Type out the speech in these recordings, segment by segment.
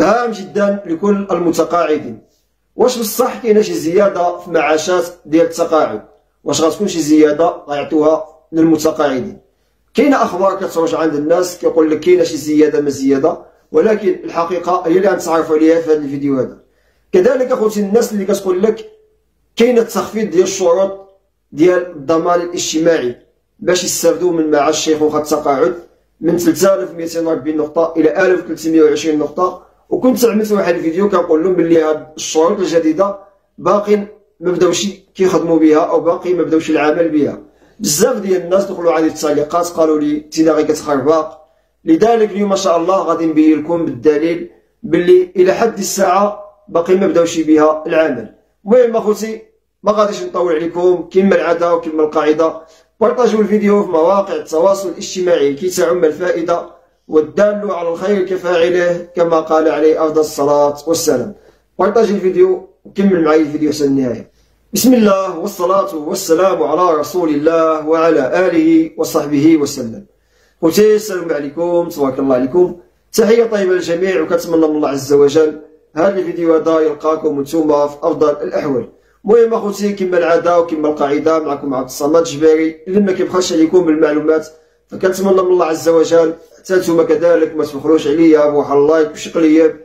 هام جدا لكل المتقاعدين. واش بصح كاينه شي زياده في معاشات ديال التقاعد؟ واش غتكون شي زياده غيعطوها للمتقاعدين؟ كاينه اخبار كتروج عند الناس كيقول لك كاينه شي زياده ما زياده، ولكن الحقيقه هي اللي غنتعرفوا عليها في هذا الفيديو هذا. كذلك اخوتي الناس اللي كتقول لك كاين التخفيض ديال الشروط ديال الضمان الاجتماعي باش يستافدوا من معاش شيخوخه التقاعد من 3240 نقطه الى 1320 نقطه. وكنت عملت واحد الفيديو كنقول لهم باللي هاد الشروط الجديده باقي ما بداوش كيخدموا بها او باقي ما بداوش العمل بها. بزاف ديال الناس دخلوا على التعليقات قالوا لي تينا غير كتخربق. لذلك اليوم ما شاء الله غادي نبين لكم بالدليل باللي الى حد الساعه باقي ما بداوش بها العمل. المهم اخوتي ما غاديش نطول عليكم، كما العاده وكما القاعده بارطاجوا الفيديو في مواقع التواصل الاجتماعي كي تعم الفائده، والدال على الخير كفاعله كما قال عليه افضل الصلاه والسلام. بارطاجي الفيديو وكمل معي الفيديو حتى النهايه. بسم الله والصلاه والسلام على رسول الله وعلى اله وصحبه وسلم. خوتي السلام عليكم، تبارك الله عليكم، تحيه طيبه للجميع، وكنتمنى من الله عز وجل هذا الفيديو هذا يلقاكم وانتم في افضل الاحوال. المهم اخوتي كما العاده وكما القاعده معكم عبد الصمد الجباري اللي ما كيبخلش عليكم بالمعلومات، فكنتمنى من الله عز وجل حتى نتوما كذلك ما تبخلوش عليا بواحد اللايك وشقليب،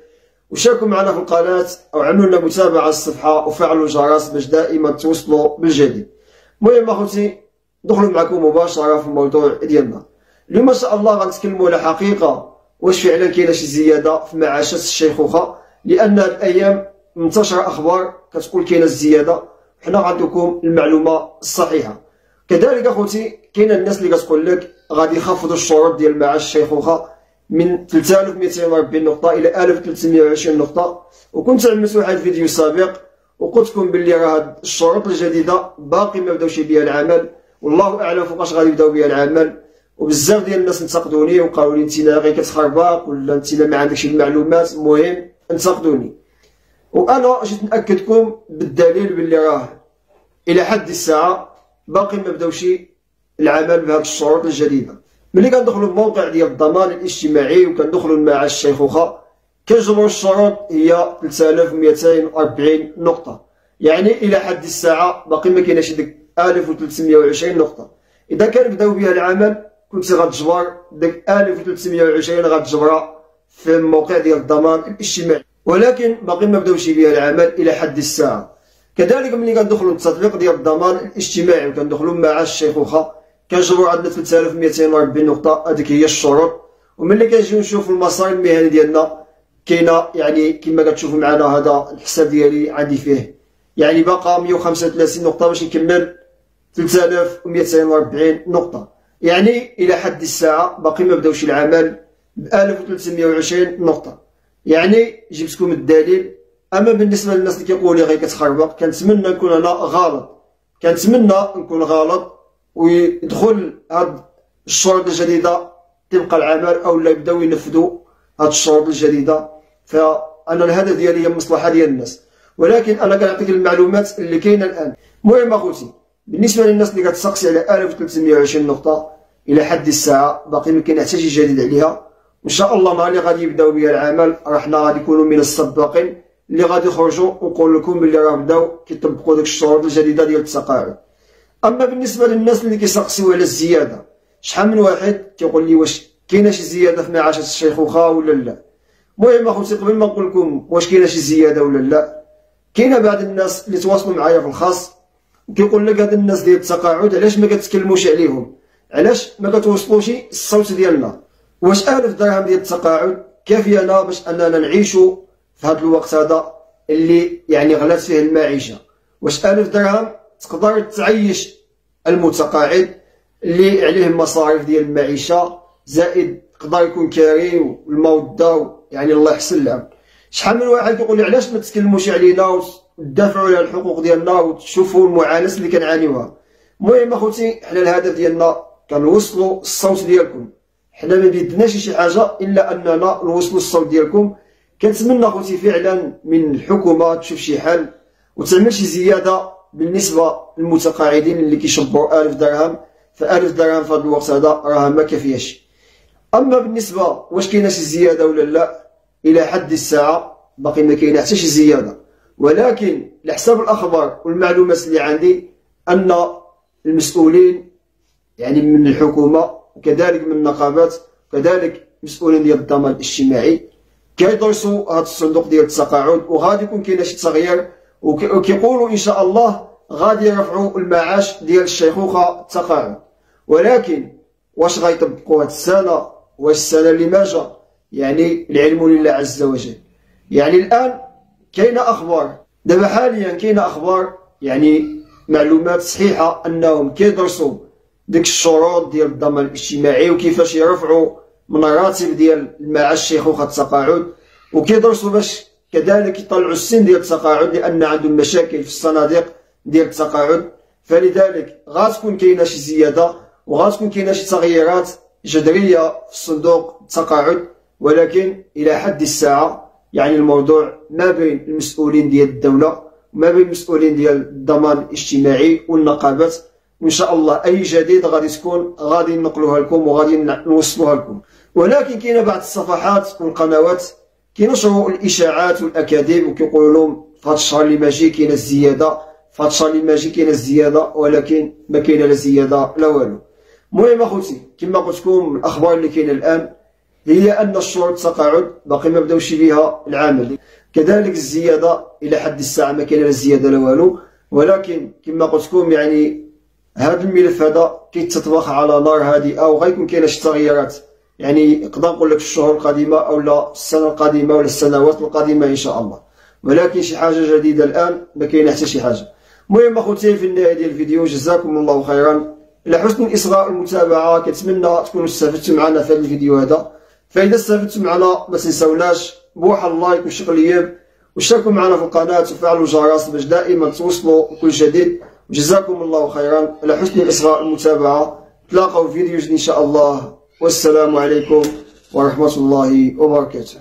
وشاركوا معنا في القناه او عملوا لنا متابعه الصفحه وفعلوا الجرس باش دائما توصلوا بالجديد. المهم اخوتي ندخلوا معكم مباشره في الموضوع ديالنا. اليوم ان شاء الله غنتكلموا على حقيقه واش فعلا كاينه شي زياده في معاشات الشيخوخه، لان هاد الايام منتشره اخبار كتقول كاينه الزياده، حنا عندكم المعلومه الصحيحه. كذلك اخوتي كاينه الناس اللي كتقول لك غادي يخفضوا الشروط ديال معاش الشيخوخه من 3240 نقطه الى 1320 نقطه. وكنت عملت واحد الفيديو سابق وقلت لكم باللي راه هاد الشروط الجديده باقي ما بداوش بها العمل، والله اعلم فوقاش غادي يبداو بها العمل. وبزاف ديال الناس انتقدوني وقالوا لي انت غير كتخربق ولا انت ما عندكش المعلومات. المهم انتقدوني، وانا جيت ناكدكم بالدليل باللي راه الى حد الساعه باقي ما بداوش العمل بهذه الشروط الجديده. ملي كندخلوا الموقع ديال الضمان الاجتماعي وكندخلوا المعاش الشيخوخه كنجبروا الشروط هي 3240 نقطه، يعني الى حد الساعه باقي ما كايناش ديك 1320 نقطه. اذا كان بداو بها العمل كنت غتجبر ديك 1320 غتجبرها في الموقع ديال الضمان الاجتماعي، ولكن باقي ما بداوش بها العمل الى حد الساعه. كذلك ملي كندخلوا للتطبيق ديال الضمان الاجتماعي وكندخلوا معاش الشيخوخه كنجبروا عندنا 3240 نقطه، هذيك هي الشروط. وملي كنجيو نشوفوا المسار المهني ديالنا كاينه يعني كما كتشوفوا معنا هذا الحساب ديالي عندي فيه يعني باقا 135 نقطه باش نكمل 3240 نقطه، يعني الى حد الساعه باقي ما بداوش العمل ب 1320 نقطه. يعني جبتكم الدليل. اما بالنسبه للناس اللي كيقولوا لي غير كتخربق، كنتمنى نكون انا غلط، كنتمنى نكون غلط ويدخل هاد الشروط الجديده تبقى العمل او لا يبداو ينفذوا هاد الشروط الجديده، فانا الهدف ديالي هي المصلحه ديال الناس، ولكن انا كنعطيك المعلومات اللي كاينه الان. المهم اخوتي بالنسبه للناس اللي كتسقسي على 1320 نقطه الى حد الساعه باقي ما كاين حتى شي جديد عليها، وان شاء الله نهار اللي غادي يبداو بها العمل راه حنا غادي نكونوا من السباقين اللي غادي يخرجوا ونقول لكم باللي راه بداو كيطبقوا ديك الشروط الجديده ديال التقاعد. اما بالنسبه للناس اللي كيسقسيو على الزياده، شحال من واحد كيقول لي واش كاينه شي زياده في معاشات الشيخوخه ولا لا. المهم اخوتي قبل ما نقول لكم واش كاينه شي زياده ولا لا، كاينه بعض الناس اللي تواصلوا معايا في الخاص وكيقول لك هاد الناس ديال التقاعد علاش ما كتكلموش عليهم، علاش ما كتوصلوش الصوت ديالنا، واش 1000 درهم ديال التقاعد كافيانا باش اننا نعيشوا في هذا الوقت هذا اللي يعني غلات فيه المعيشه؟ واش 1000 درهم تقدر تعيش المتقاعد اللي عليه مصاريف ديال المعيشه زائد يقدر يكون كاري والموده يعني الله يحسن لهم؟ شحال من واحد كيقول لي علاش ما تكلموش علينا وتدافعوا على الحقوق ديالنا وتشوفوا المعاناه اللي كنعانيوها؟ المهم اخوتي حنا الهدف ديالنا كنوصلوا الصوت ديالكم، حنا ما بيدناش شي حاجه الا اننا نوصلوا الصوت ديالكم. كنتمنى اخوتي فعلا من الحكومه تشوف شي حل وتعمل شي زياده بالنسبه للمتقاعدين اللي كيشبروا 1000 درهم، ف1000 درهم في هذا الوقت هذا راه ما كافياش. اما بالنسبه واش كاينه شي زياده ولا لا، إلى حد الساعة باقي ما كاين حتى شي زيادة، ولكن لحساب الأخبار والمعلومات اللي عندي أن المسؤولين يعني من الحكومة وكذلك من النقابات وكذلك مسؤولين ديال الضمان الاجتماعي كيدرسوا هذا الصندوق ديال التقاعد، وغادي يكون كاين شي تغيير، وكيقولوا إن شاء الله غادي يرفعوا المعاش ديال الشيخوخة التقاعد. ولكن واش غيطبقوا هاد السنة؟ واش السنة اللي ما جا؟ يعني العلم لله عز وجل. يعني الآن كاينة أخبار دابا حاليا، كاينة أخبار يعني معلومات صحيحة أنهم كيدرسوا ديك الشروط ديال الضمان الاجتماعي وكيفاش يرفعوا من الراتب ديال المعاش شيخوخة التقاعد، وكيدرسوا باش كذلك يطلعوا السن ديال التقاعد لأن عندهم مشاكل في الصناديق ديال التقاعد. فلذلك غتكون كاينة شي زيادة وغتكون كاينة شي تغييرات جذرية في صندوق التقاعد، ولكن إلى حد الساعة يعني الموضوع ما بين المسؤولين ديال الدولة وما بين المسؤولين ديال الضمان الاجتماعي والنقابات، وإن شاء الله أي جديد غادي تكون غادي ننقلوها لكم وغادي نوصلوها لكم. ولكن كاينة بعض الصفحات والقنوات كينشروا الإشاعات والأكاذيب وكيقولوا لهم في هذا الشهر اللي ماجي كاينة الزيادة، في هذا الشهر اللي ماجي كاينة الزيادة، ولكن ما كاينة لا زيادة لا والو. المهم اخوتي كما قلت لكم الأخبار اللي كاينة الآن هي أن شروط التقاعد باقي ما بداوش بها العمل، كذلك الزيادة إلى حد الساعة ما كاينة لا زيادة لا والو. ولكن كما قلت لكم يعني هذا الملف هذا كيتطبخ على نار هادئة وغيكون كاينة شي تغييرات، يعني نقدر نقول لك الشهور القادمة أو لا السنة القادمة ولا السنوات القادمة إن شاء الله، ولكن شي حاجة جديدة الآن ما كاينة حتى شي حاجة. المهم اخوتي في النهاية ديال الفيديو جزاكم الله خيرا على حسن الإصغاء والمتابعة، كنتمنى تكونوا استفدتوا معنا في هذا الفيديو هذا. فإذا استفدتوا معنا ما تنساوناش بواحد اللايك وشكر ليا واشتركوا معنا في القناة وفعلوا الجرس باش دائما توصلوا كل جديد. جزاكم الله خيرا على حسن الإصغاء والمتابعة. تلاقوا في فيديو جديد إن شاء الله، والسلام عليكم ورحمة الله وبركاته.